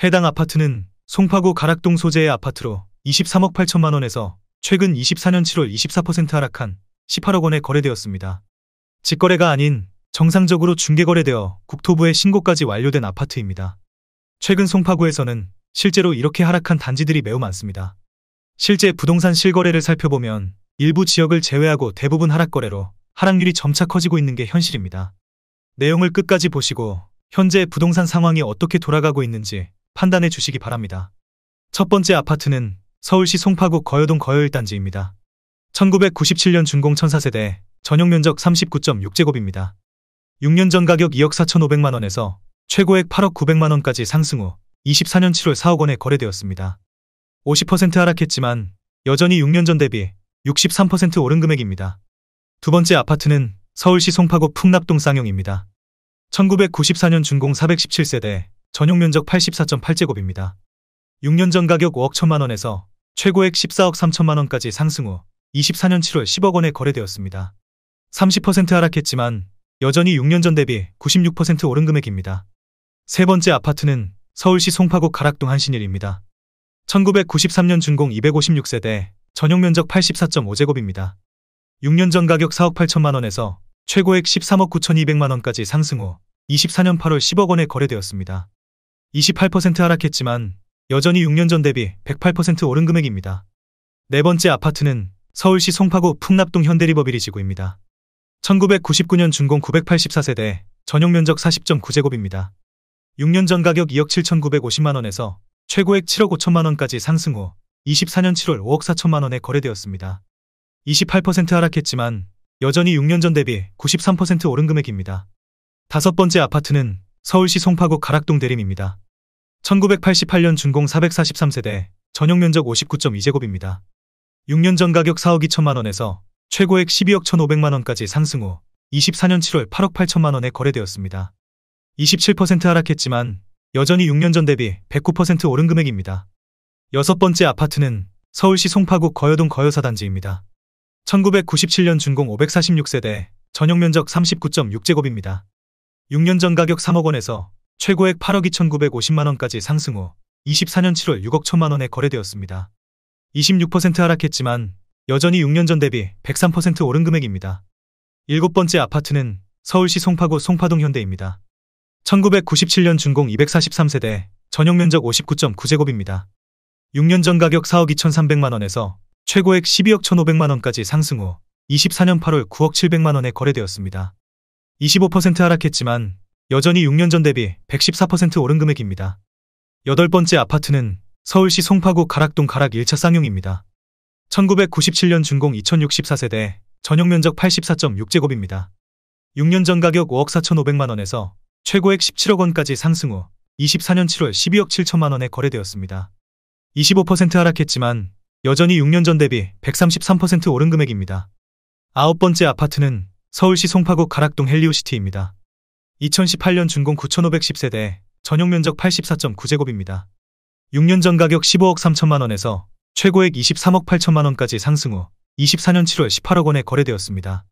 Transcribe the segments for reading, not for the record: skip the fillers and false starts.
해당 아파트는 송파구 가락동 소재의 아파트로 23억 8천만 원에서 최근 24년 7월 24% 하락한 18억 원에 거래되었습니다. 직거래가 아닌 정상적으로 중개거래되어 국토부에 신고까지 완료된 아파트입니다. 최근 송파구에서는 실제로 이렇게 하락한 단지들이 매우 많습니다. 실제 부동산 실거래를 살펴보면 일부 지역을 제외하고 대부분 하락거래로 하락률이 점차 커지고 있는 게 현실입니다. 내용을 끝까지 보시고 현재 부동산 상황이 어떻게 돌아가고 있는지 판단해 주시기 바랍니다. 첫 번째 아파트는 서울시 송파구 거여동 거여 1단지입니다. 1997년 준공 1004세대, 전용면적 39.6제곱입니다. 6년 전 가격 2억 4,500만 원에서 최고액 8억 900만 원까지 상승 후 24년 7월 4억 원에 거래되었습니다. 50% 하락했지만 여전히 6년 전 대비 63% 오른 금액입니다. 두 번째 아파트는 서울시 송파구 풍납동 쌍용입니다. 1994년 준공 417세대, 전용면적 84.8제곱입니다. 6년 전 가격 5억 1천만 원에서 최고액 14억 3천만 원까지 상승 후 24년 7월 10억 원에 거래되었습니다. 30% 하락했지만 여전히 6년 전 대비 96% 오른 금액입니다. 세 번째 아파트는 서울시 송파구 가락동 한신일입니다. 1993년 준공 256세대, 전용면적 84.5제곱입니다. 6년 전 가격 4억 8천만 원에서 최고액 13억 9,200만 원까지 상승 후 24년 8월 10억 원에 거래되었습니다. 28% 하락했지만 여전히 6년 전 대비 108% 오른 금액입니다. 네 번째 아파트는 서울시 송파구 풍납동 현대리버비리지구입니다. 1999년 준공 984세대, 전용면적 40.9제곱입니다. 6년 전 가격 2억 7,950만 원에서 최고액 7억 5천만 원까지 상승 후 24년 7월 5억 4천만 원에 거래되었습니다. 28% 하락했지만 여전히 6년 전 대비 93% 오른 금액입니다. 다섯 번째 아파트는 서울시 송파구 가락동 대림입니다. 1988년 준공 443세대, 전용면적 59.2제곱입니다. 6년 전 가격 4억 2천만 원에서 최고액 12억 1,500만 원까지 상승 후 24년 7월 8억 8천만 원에 거래되었습니다. 27% 하락했지만 여전히 6년 전 대비 109% 오른 금액입니다. 여섯 번째 아파트는 서울시 송파구 거여동 거여 4단지입니다. 1997년 준공 546세대, 전용면적 39.6제곱입니다. 6년 전 가격 3억 원에서 최고액 8억 2,950만 원까지 상승 후 24년 7월 6억 1천만 원에 거래되었습니다. 26% 하락했지만 여전히 6년 전 대비 103% 오른 금액입니다. 일곱 번째 아파트는 서울시 송파구 송파동 현대입니다. 1997년 준공 243세대, 전용면적 59.9제곱입니다. 6년 전 가격 4억 2,300만 원에서 최고액 12억 1,500만 원까지 상승 후 24년 8월 9억 700만 원에 거래되었습니다. 25% 하락했지만 여전히 6년 전 대비 114% 오른 금액입니다. 여덟 번째 아파트는 서울시 송파구 가락동 가락 1차 쌍용입니다. 1997년 준공 2064세대, 전용면적 84.6제곱입니다. 6년 전 가격 5억 4,500만 원에서 최고액 17억 원까지 상승 후 24년 7월 12억 7천만 원에 거래되었습니다. 25% 하락했지만 여전히 6년 전 대비 133% 오른 금액입니다. 아홉 번째 아파트는 서울시 송파구 가락동 헬리오시티입니다. 2018년 준공 9,510세대, 전용면적 84.9제곱입니다. 6년 전 가격 15억 3천만 원에서 최고액 23억 8천만 원까지 상승 후 24년 7월 18억 원에 거래되었습니다.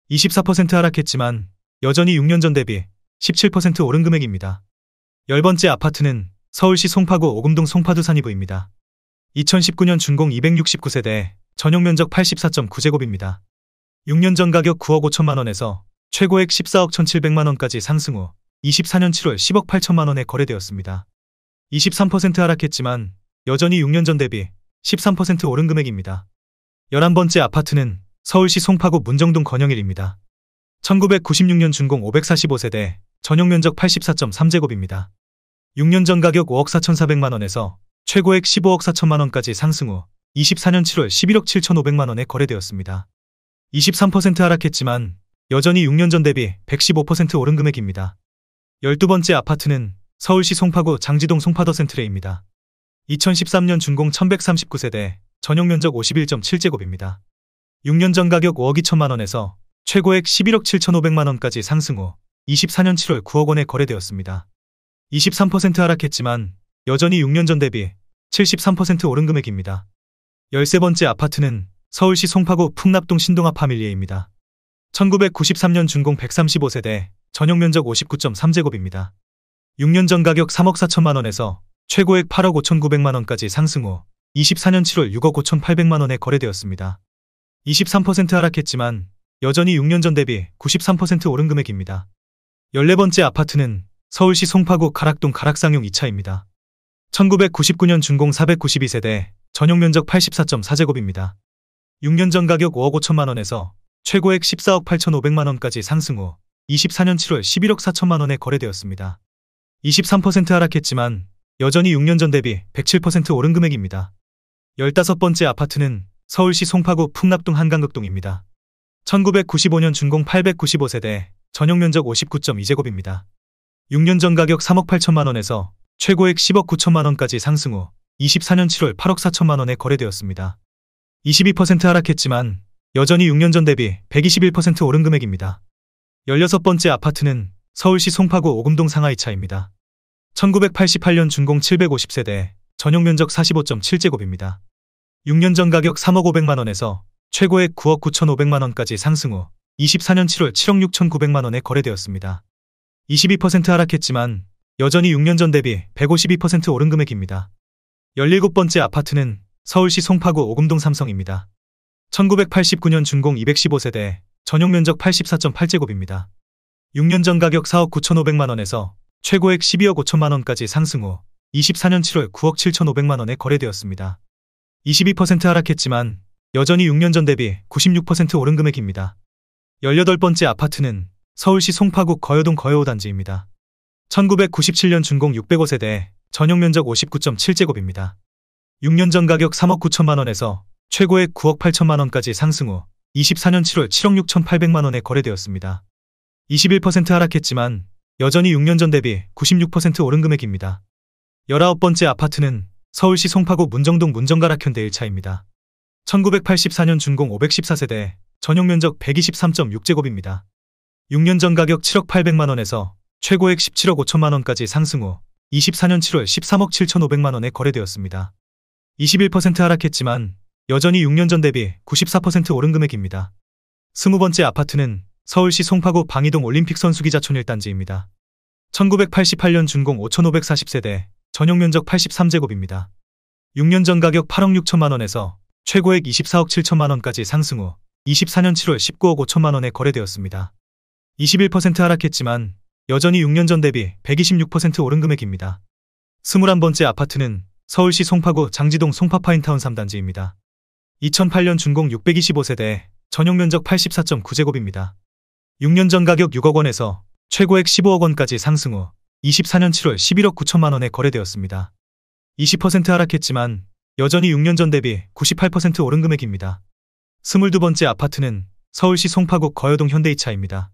24% 하락했지만 여전히 6년 전 대비 17% 오른 금액입니다. 열 번째 아파트는 서울시 송파구 오금동 송파두 산이부입니다. 2019년 준공 269세대, 전용면적 84.9제곱입니다. 6년 전 가격 9억 5천만 원에서 최고액 14억 1,700만 원까지 상승 후 24년 7월 10억 8천만 원에 거래되었습니다. 23% 하락했지만 여전히 6년 전 대비 13% 오른 금액입니다. 11번째 아파트는 서울시 송파구 문정동 건영일입니다. 1996년 준공 545세대, 전용면적 84.3제곱입니다. 6년 전 가격 5억 4,400만 원에서 최고액 15억 4천만 원까지 상승 후 24년 7월 11억 7,500만 원에 거래되었습니다. 23% 하락했지만 여전히 6년 전 대비 115% 오른 금액입니다. 12번째 아파트는 서울시 송파구 장지동 송파더 센트레입니다. 2013년 준공 1139세대, 전용면적 51.7제곱입니다. 6년 전 가격 5억 2천만 원에서 최고액 11억 7,500만 원까지 상승 후 24년 7월 9억 원에 거래되었습니다. 23% 하락했지만 여전히 6년 전 대비 73% 오른 금액입니다. 13번째 아파트는 서울시 송파구 풍납동 신동아 파밀리에입니다. 1993년 준공 135세대, 전용면적 59.3제곱입니다. 6년 전 가격 3억 4천만 원에서 최고액 8억 5,900만 원까지 상승 후 24년 7월 6억 5,800만 원에 거래되었습니다. 23% 하락했지만 여전히 6년 전 대비 93% 오른 금액입니다. 14번째 아파트는 서울시 송파구 가락동 가락상용 2차입니다. 1999년 준공 492세대, 전용 면적 84.4제곱입니다. 6년 전 가격 5억 5천만 원에서 최고액 14억 8,500만 원까지 상승 후 24년 7월 11억 4천만 원에 거래되었습니다. 23% 하락했지만 여전히 6년 전 대비 107% 오른 금액입니다. 15번째 아파트는 서울시 송파구 풍납동 한강극동입니다. 1995년 준공 895세대, 전용 면적 59.2제곱입니다. 6년 전 가격 3억 8천만 원에서 최고액 10억 9천만 원까지 상승 후 24년 7월 8억 4천만 원에 거래되었습니다. 22% 하락했지만 여전히 6년 전 대비 121% 오른 금액입니다. 16번째 아파트는 서울시 송파구 오금동 상하이차입니다. 1988년 준공 750세대, 전용 면적 45.7제곱입니다. 6년 전 가격 3억 500만 원에서 최고액 9억 9,500만 원까지 상승 후 24년 7월 7억 6,900만 원에 거래되었습니다. 22% 하락했지만 여전히 6년 전 대비 152% 오른 금액입니다. 17번째 아파트는 서울시 송파구 오금동 삼성입니다. 1989년 준공 215세대, 전용 면적 84.8제곱입니다. 6년 전 가격 4억 9,500만 원에서 최고액 12억 5천만 원까지 상승 후 24년 7월 9억 7,500만 원에 거래되었습니다. 22% 하락했지만 여전히 6년 전 대비 96% 오른 금액입니다. 18번째 아파트는 서울시 송파구 거여동 거여호단지입니다. 1997년 준공 605세대, 전용 면적 59.7제곱입니다. 6년 전 가격 3억 9천만 원에서 최고액 9억 8천만 원까지 상승 후 24년 7월 7억 6,800만 원에 거래되었습니다. 21% 하락했지만 여전히 6년 전 대비 96% 오른 금액입니다. 19번째 아파트는 서울시 송파구 문정동 문정가락 현대 1차입니다. 1984년 준공 514세대, 전용 면적 123.6제곱입니다. 6년 전 가격 7억 800만 원에서 최고액 17억 5천만 원까지 상승 후 24년 7월 13억 7,500만 원에 거래되었습니다. 21% 하락했지만 여전히 6년 전 대비 94% 오른 금액입니다. 20번째 아파트는 서울시 송파구 방이동 올림픽 선수기자촌 1단지입니다. 1988년 준공 5,540세대, 전용 면적 83제곱입니다. 6년 전 가격 8억 6천만 원에서 최고액 24억 7천만 원까지 상승 후 24년 7월 19억 5천만 원에 거래되었습니다. 21% 하락했지만 여전히 6년 전 대비 126% 오른 금액입니다. 21번째 아파트는 서울시 송파구 장지동 송파파인타운 3단지입니다. 2008년 준공 625세대, 전용 면적 84.9제곱입니다. 6년 전 가격 6억 원에서 최고액 15억 원까지 상승 후 24년 7월 11억 9천만 원에 거래되었습니다. 20% 하락했지만 여전히 6년 전 대비 98% 오른 금액입니다. 22번째 아파트는 서울시 송파구 거여동 현대이차입니다.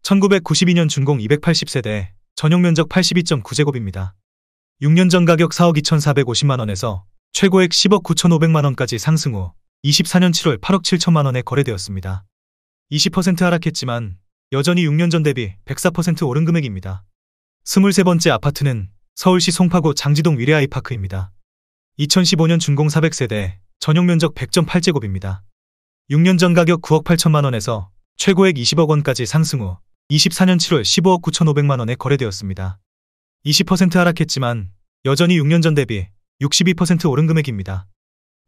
1992년 준공 280세대, 전용 면적 82.9제곱입니다. 6년 전 가격 4억 2,450만 원에서 최고액 10억 9,500만 원까지 상승 후 24년 7월 8억 7천만 원에 거래되었습니다. 20% 하락했지만 여전히 6년 전 대비 104% 오른 금액입니다. 23번째 아파트는 서울시 송파구 장지동 위례아이파크입니다. 2015년 준공 400세대, 전용 면적 100.8제곱입니다. 6년 전 가격 9억 8천만 원에서 최고액 20억 원까지 상승 후 24년 7월 15억 9,500만 원에 거래되었습니다. 20% 하락했지만 여전히 6년 전 대비 62% 오른 금액입니다.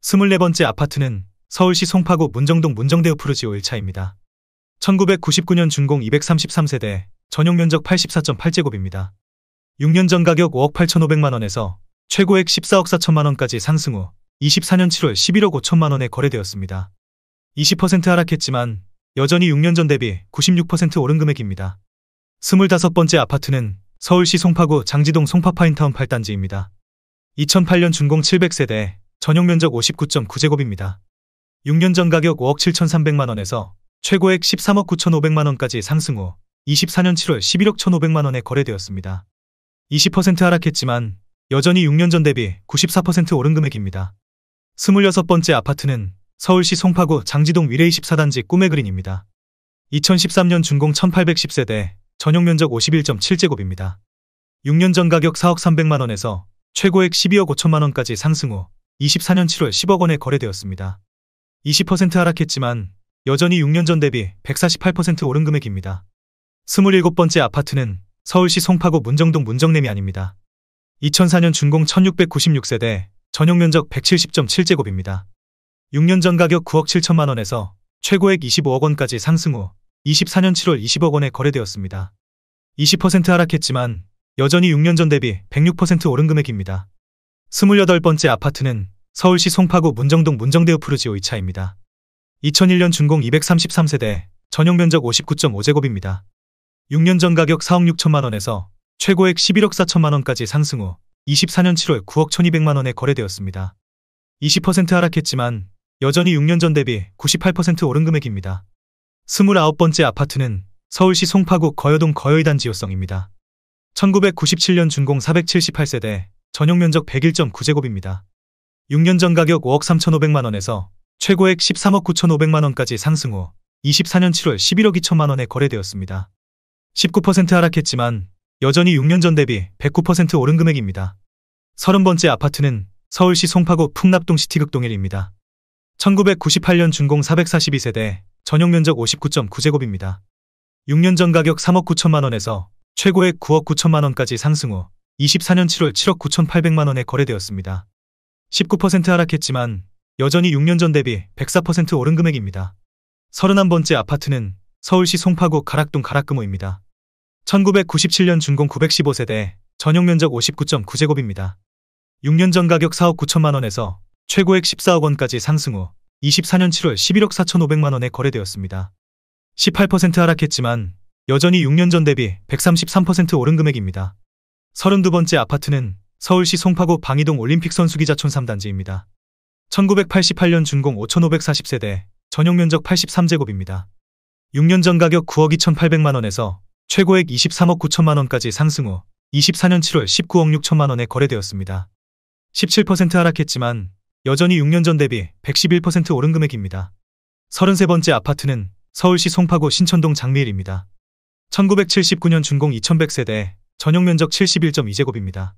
24번째 아파트는 서울시 송파구 문정동 문정대우 푸르지오 1차입니다. 1999년 준공 233세대, 전용 면적 84.8제곱입니다. 6년 전 가격 5억 8,500만 원에서 최고액 14억 4천만 원까지 상승 후 24년 7월 11억 5천만 원에 거래되었습니다. 20% 하락했지만 여전히 6년 전 대비 96% 오른 금액입니다. 25번째 아파트는 서울시 송파구 장지동 송파파인타운 8단지입니다. 2008년 준공 700세대, 전용 면적 59.9제곱입니다. 6년 전 가격 5억 7,300만 원에서 최고액 13억 9,500만 원까지 상승 후 24년 7월 11억 1,500만 원에 거래되었습니다. 20% 하락했지만 여전히 6년 전 대비 94% 오른 금액입니다. 26번째 아파트는 서울시 송파구 장지동 위례 24단지 꿈의 그린입니다. 2013년 준공 1810세대, 전용 면적 51.7제곱입니다. 6년 전 가격 4억 300만 원에서 최고액 12억 5천만 원까지 상승 후 24년 7월 10억 원에 거래되었습니다. 20% 하락했지만 여전히 6년 전 대비 148% 오른 금액입니다. 27번째 아파트는 서울시 송파구 문정동 문정내미안입니다. 2004년 준공 1696세대, 전용면적 170.7제곱입니다. 6년 전 가격 9억 7천만 원에서 최고액 25억 원까지 상승 후 24년 7월 20억 원에 거래되었습니다. 20% 하락했지만 여전히 6년 전 대비 106% 오른 금액입니다. 28번째 아파트는 서울시 송파구 문정동 문정대우 푸르지오 2차입니다. 2001년 준공 233세대, 전용면적 59.5제곱입니다. 6년 전 가격 4억 6천만 원에서 최고액 11억 4천만 원까지 상승 후 24년 7월 9억 1200만 원에 거래되었습니다. 20% 하락했지만 여전히 6년 전 대비 98% 오른 금액입니다. 29번째 아파트는 서울시 송파구 거여동 거여이단지호성입니다. 1997년 준공 478세대, 전용면적 101.9제곱입니다. 6년 전 가격 5억 3,500만 원에서 최고액 13억 9,500만 원까지 상승 후 24년 7월 11억 2천만 원에 거래되었습니다. 19% 하락했지만 여전히 6년 전 대비 109% 오른 금액입니다. 30번째 아파트는 서울시 송파구 풍납동 시티극동일입니다. 1998년 준공 442세대, 전용면적 59.9제곱입니다. 6년 전 가격 3억 9천만 원에서 최고액 9억 9천만 원까지 상승 후 24년 7월 7억 9,800만 원에 거래되었습니다. 19% 하락했지만 여전히 6년 전 대비 104% 오른 금액입니다. 31번째 아파트는 서울시 송파구 가락동 가락금호입니다. 1997년 준공 915세대, 전용면적 59.9제곱입니다. 6년 전 가격 4억 9천만 원에서 최고액 14억 원까지 상승 후 24년 7월 11억 4,500만 원에 거래되었습니다. 18% 하락했지만 여전히 6년 전 대비 133% 오른 금액입니다. 32번째 아파트는 서울시 송파구 방이동 올림픽 선수기자촌 3단지입니다. 1988년 준공 5,540세대, 전용면적 83제곱입니다. 6년 전 가격 9억 2,800만 원에서 최고액 23억 9천만 원까지 상승 후 24년 7월 19억 6천만 원에 거래되었습니다. 17% 하락했지만 여전히 6년 전 대비 111% 오른 금액입니다. 33번째 아파트는 서울시 송파구 신천동 장미일입니다. 1979년 준공 2100세대, 전용면적 71.2제곱입니다.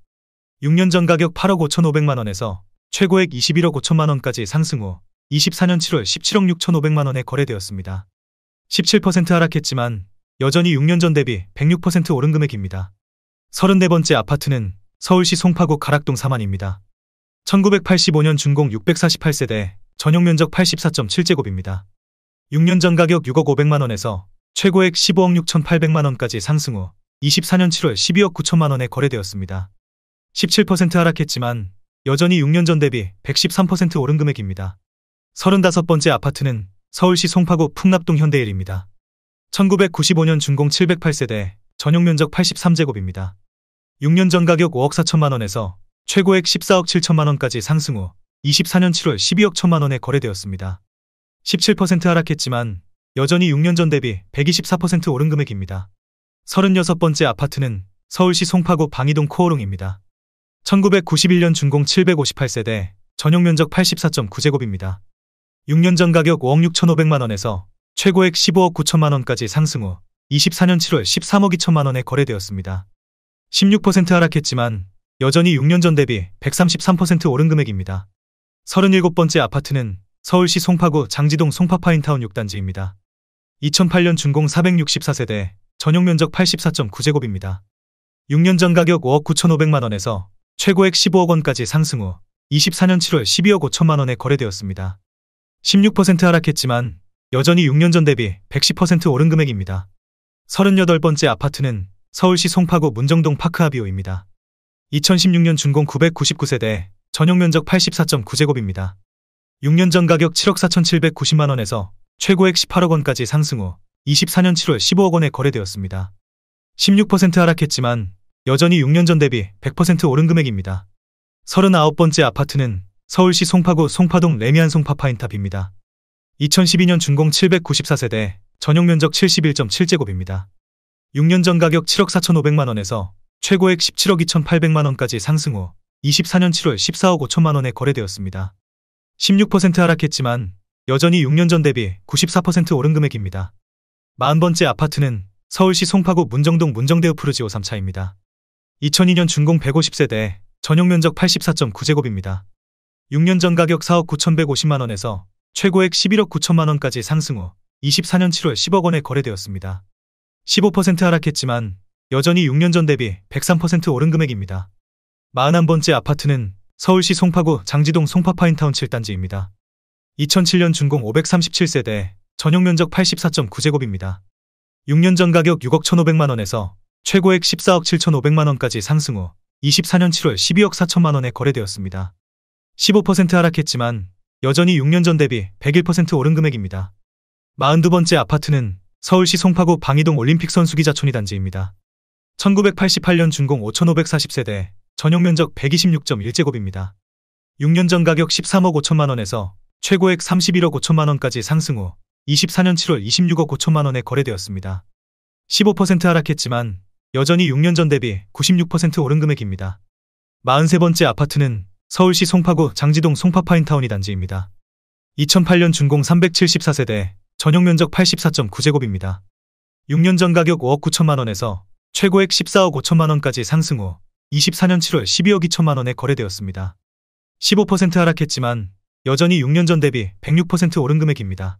6년 전 가격 8억 5,500만 원에서 최고액 21억 5천만 원까지 상승 후 24년 7월 17억 6,500만 원에 거래되었습니다. 17% 하락했지만 여전히 6년 전 대비 106% 오른 금액입니다. 34번째 아파트는 서울시 송파구 가락동 사만입니다. 1985년 준공 648세대, 전용면적 84.7제곱입니다. 6년 전 가격 6억 500만 원에서 최고액 15억 6,800만 원까지 상승 후 24년 7월 12억 9천만 원에 거래되었습니다. 17% 하락했지만 여전히 6년 전 대비 113% 오른 금액입니다. 35번째 아파트는 서울시 송파구 풍납동 현대일입니다. 1995년 준공 708세대, 전용면적 83제곱입니다. 6년 전 가격 5억 4천만 원에서 최고액 14억 7천만 원까지 상승 후 24년 7월 12억 1천만 원에 거래되었습니다. 17% 하락했지만 여전히 6년 전 대비 124% 오른 금액입니다. 36번째 아파트는 서울시 송파구 방이동 코오롱입니다. 1991년 준공 758세대, 전용면적 84.9제곱입니다. 6년 전 가격 5억 6,500만 원에서 최고액 15억 9천만 원까지 상승 후 24년 7월 13억 2천만 원에 거래되었습니다. 16% 하락했지만 여전히 6년 전 대비 133% 오른 금액입니다. 37번째 아파트는 서울시 송파구 장지동 송파파인타운 6단지입니다. 2008년 준공 464세대, 전용면적 84.9제곱입니다. 6년 전 가격 5억 9,500만 원에서 최고액 15억 원까지 상승 후 24년 7월 12억 5천만 원에 거래되었습니다. 16% 하락했지만 여전히 6년 전 대비 110% 오른 금액입니다. 38번째 아파트는 서울시 송파구 문정동 파크아비오입니다. 2016년 준공 999세대, 전용면적 84.9제곱입니다. 6년 전 가격 7억 4,790만 원에서 최고액 18억 원까지 상승 후 24년 7월 15억 원에 거래되었습니다. 16% 하락했지만 여전히 6년 전 대비 100% 오른 금액입니다. 39번째 아파트는 서울시 송파구 송파동 레미안 송파파인탑입니다. 2012년 준공 794세대, 전용면적 71.7제곱입니다. 6년 전 가격 7억 4,500만 원에서 최고액 17억 2,800만 원까지 상승 후 24년 7월 14억 5천만 원에 거래되었습니다. 16% 하락했지만 여전히 6년 전 대비 94% 오른 금액입니다. 40번째 아파트는 서울시 송파구 문정동 문정대우 푸르지오 3차입니다. 2002년 준공 150세대, 전용면적 84.9제곱입니다. 6년 전 가격 4억 9,150만 원에서 최고액 11억 9천만 원까지 상승 후 24년 7월 10억 원에 거래되었습니다. 15% 하락했지만 여전히 6년 전 대비 103% 오른 금액입니다. 41번째 아파트는 서울시 송파구 장지동 송파파인타운 7단지입니다. 2007년 준공 537세대, 전용 면적 84.9제곱입니다. 6년 전 가격 6억 1,500만원에서 최고액 14억 7,500만원까지 상승 후 24년 7월 12억 4천만원에 거래되었습니다. 15% 하락했지만 여전히 6년 전 대비 101% 오른 금액입니다. 42번째 아파트는 서울시 송파구 방이동 올림픽 선수기자촌 2단지입니다. 1988년 준공 5,540세대, 전용 면적 126.1제곱입니다. 6년 전 가격 13억 5천만원에서 최고액 31억 5천만원까지 상승 후 24년 7월 26억 5천만원에 거래되었습니다. 15% 하락했지만 여전히 6년 전 대비 96% 오른 금액입니다. 43번째 아파트는 서울시 송파구 장지동 송파파인타운 2단지입니다. 2008년 준공 374세대, 전용 면적 84.9제곱입니다. 6년 전 가격 5억 9천만원에서 최고액 14억 5천만원까지 상승 후 24년 7월 12억 2천만원에 거래되었습니다. 15% 하락했지만 여전히 6년 전 대비 106% 오른 금액입니다.